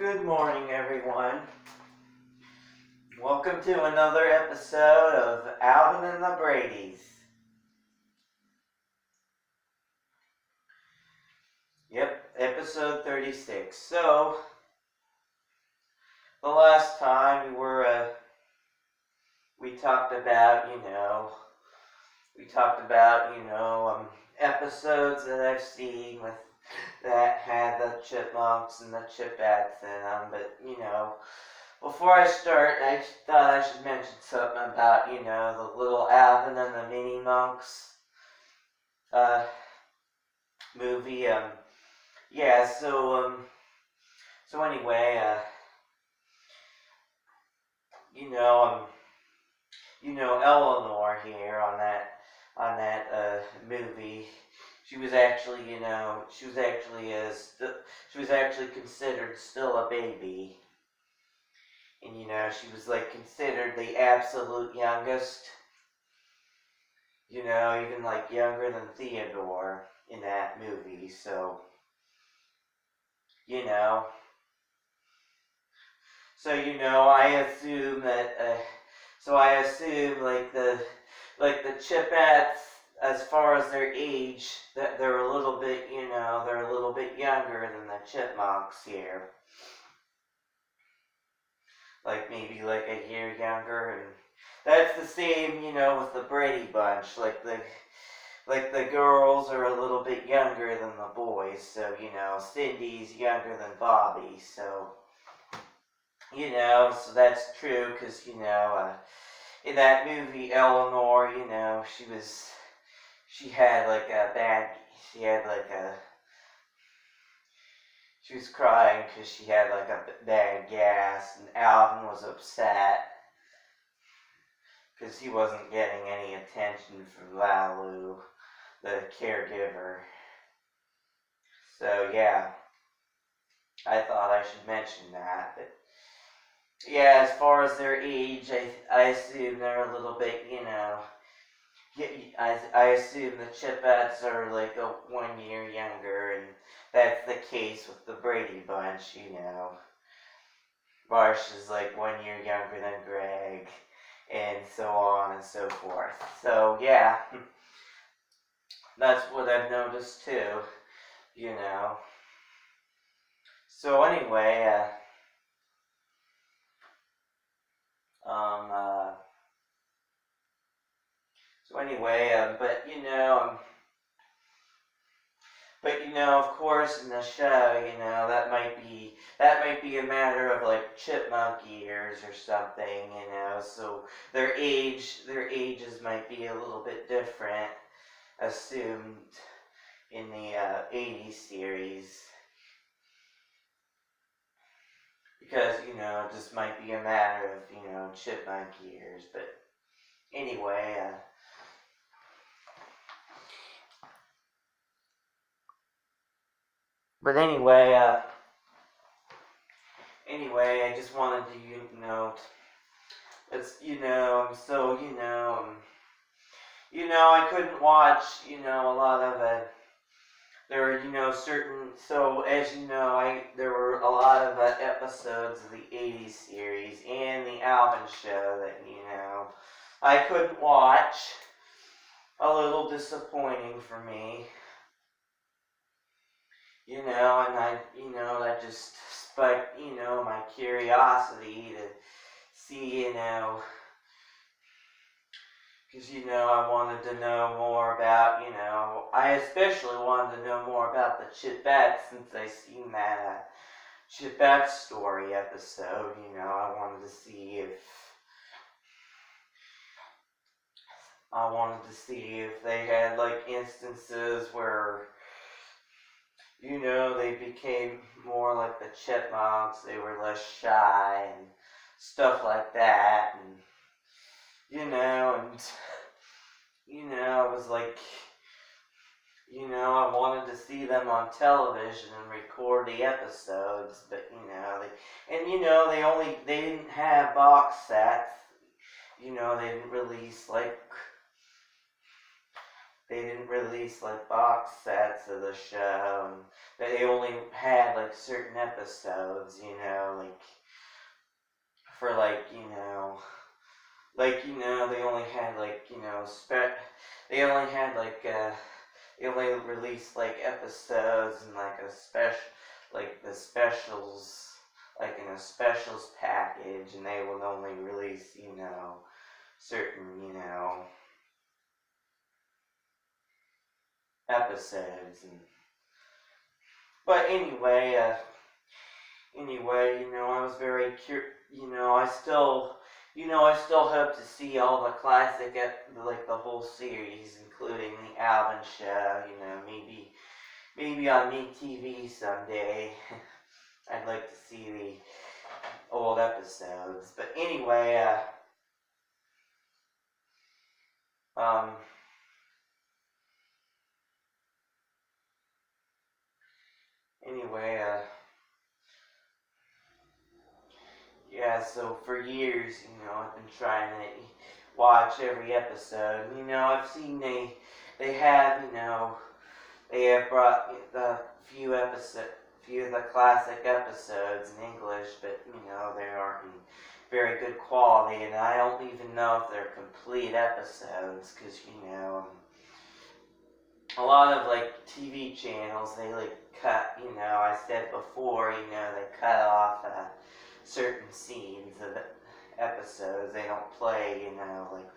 Good morning, everyone. Welcome to another episode of Alvin and the Bradys. Yep, episode 36. So, the last time we talked about, episodes that I've seen that had the chipmunks and the chipettes in them, but, before I start, I thought I should mention something about, the little Alvin and the Mini Monks movie. So anyway, Eleanor here on that movie. She was actually considered still a baby. And, she was, considered the absolute youngest. Even, younger than Theodore in that movie. So, I assume, the Chipettes, as far as their age, that they're a little bit younger than the Chipmunks here. Maybe a year younger, and that's the same, with the Brady bunch. The girls are a little bit younger than the boys, so Cindy's younger than Bobby, so so that's true, because in that movie Eleanor, she was crying because she had a bad gas, and Alvin was upset because he wasn't getting any attention from Lalu, the caregiver. So yeah, I thought I should mention that. But yeah, as far as their age, I assume they're a little bit, I assume the Chipettes are 1 year younger, and that's the case with the Brady bunch, Marcia's 1 year younger than Greg, and so on and so forth. So yeah, that's what I've noticed too, So anyway, of course, in the show, that might be a matter of chipmunk years or something, So their ages might be a little bit different, assumed in the 80s series, because it just might be a matter of chipmunk years. But anyway. I just wanted to note, it's, I couldn't watch, a lot of it. There were, there were a lot of episodes of the 80s series and the Alvin show that, I couldn't watch. A little disappointing for me. And that just spiked, my curiosity to see, because, I wanted to know more about, I especially wanted to know more about the Chipette, since I seen that Chipette story episode, I wanted to see if they had, instances where, they became more like the chipmunks, they were less shy, and stuff like that, and, I was I wanted to see them on television and record the episodes, but, they didn't have box sets, they didn't release, they didn't release like box sets of the show, and they only had like certain episodes, like for they only had they only had they only released like episodes and like a special like the specials like in a specials package, and they would only release certain episodes. But anyway, I was very curious. I still hope to see all the classic, like the whole series, including the Alvin show. Maybe on MeTV someday. I'd like to see the old episodes. But um, anyway, yeah. So for years, I've been trying to watch every episode. I've seen they have, they have brought the few of the classic episodes in English, but they aren't in very good quality, and I don't even know if they're complete episodes, because a lot of like TV channels, they like cut. I said before, they cut off certain scenes of episodes. They don't play, like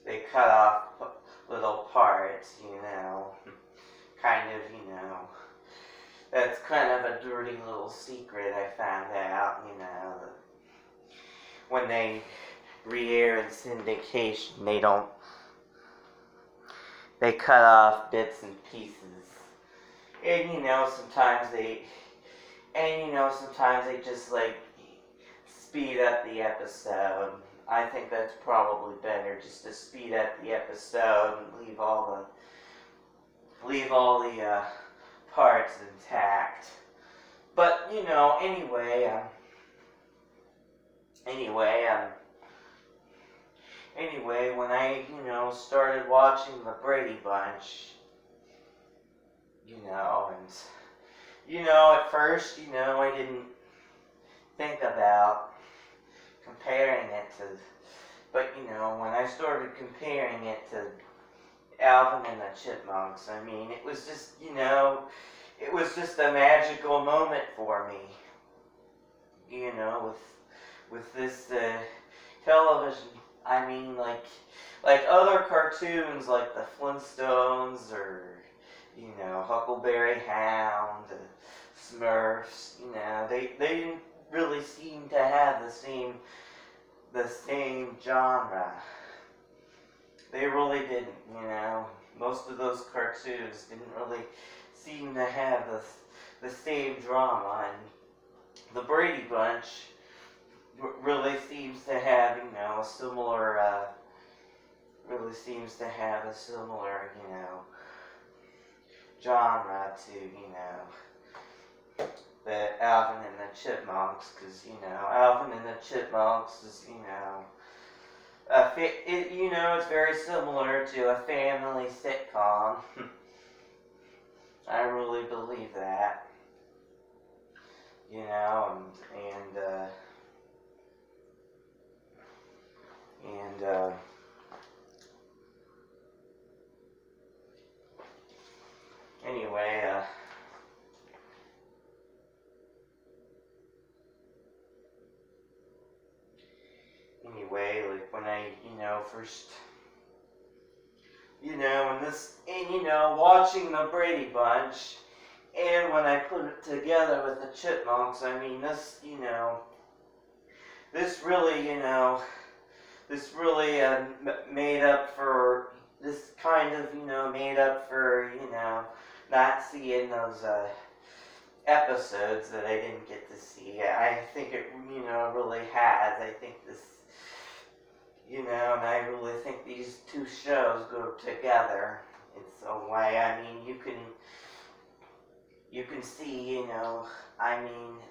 they cut off little parts, kind of, that's kind of a dirty little secret I found out, when they re-air in syndication, they cut off bits and pieces. And, sometimes they just, like, speed up the episode. I think that's probably better, just to speed up the episode and leave all the parts intact. But anyway, when I started watching the Brady Bunch, at first, I didn't think about comparing it to, but when I started comparing it to Alvin and the Chipmunks, it was just, a magical moment for me, with this television. Like other cartoons, like the Flintstones, or Huckleberry Hound, Smurfs. They didn't really seem to have the same genre. They really didn't. Most of those cartoons didn't really seem to have the same drama, and the Brady Bunch really seems to have a similar genre to the Alvin and the Chipmunks, because Alvin and the Chipmunks is it's very similar to a family sitcom. I really believe that. Anyway, like when I, first, watching the Brady Bunch, and when I put it together with the Chipmunks, this really made up for, not seeing those episodes that I didn't get to see. I think it, really has. I think this, and I really think these two shows go together in some way. You can see,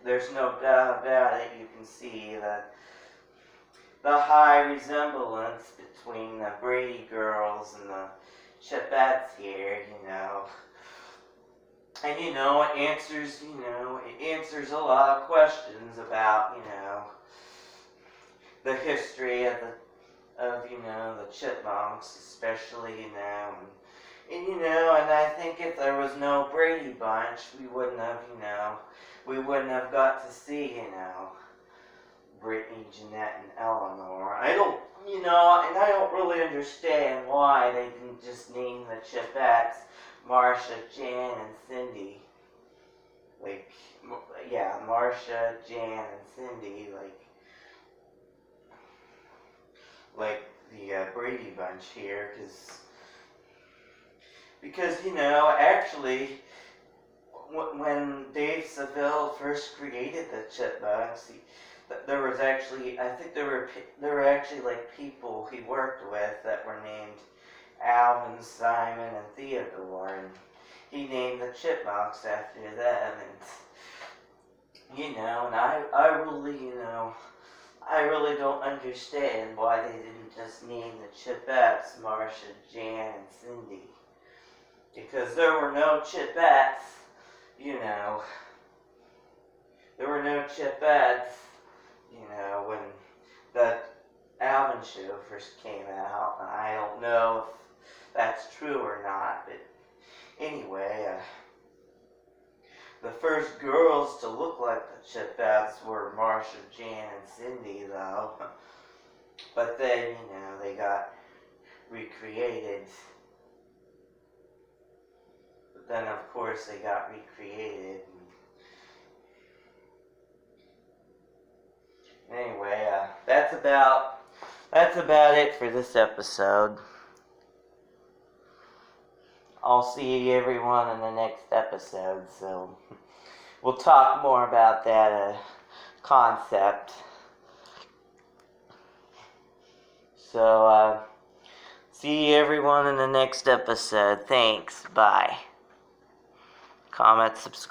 there's no doubt about it. You can see the high resemblance between the Brady girls and the Chipettes here, And it answers a lot of questions about, the history of the chipmunks, especially, and I think if there was no Brady Bunch, we wouldn't have got to see, Brittany, Jeanette, and Eleanor. I don't really understand why they didn't just name the Chipettes Marcia, Jan, and Cindy. Marcia, Jan, and Cindy, like the Brady Bunch here, because actually, when Dave Seville first created the Chipmunks, there was actually, I think there were actually people he worked with that were named Alvin, Simon, and Theodore, and he named the Chipmunks after them, and I really don't understand why they didn't just name the Chipettes Marcia, Jan, and Cindy, because there were no Chipettes, when the Alvin show first came out. I don't know if that's true or not, but anyway, the first girls to look like the Chipettes were Marcia, Jan, and Cindy, though. But then, they got recreated. But then, of course, they got recreated. Anyway, that's about it for this episode. I'll see everyone in the next episode, so we'll talk more about that concept. So, see everyone in the next episode. Thanks. Bye. Comment, subscribe.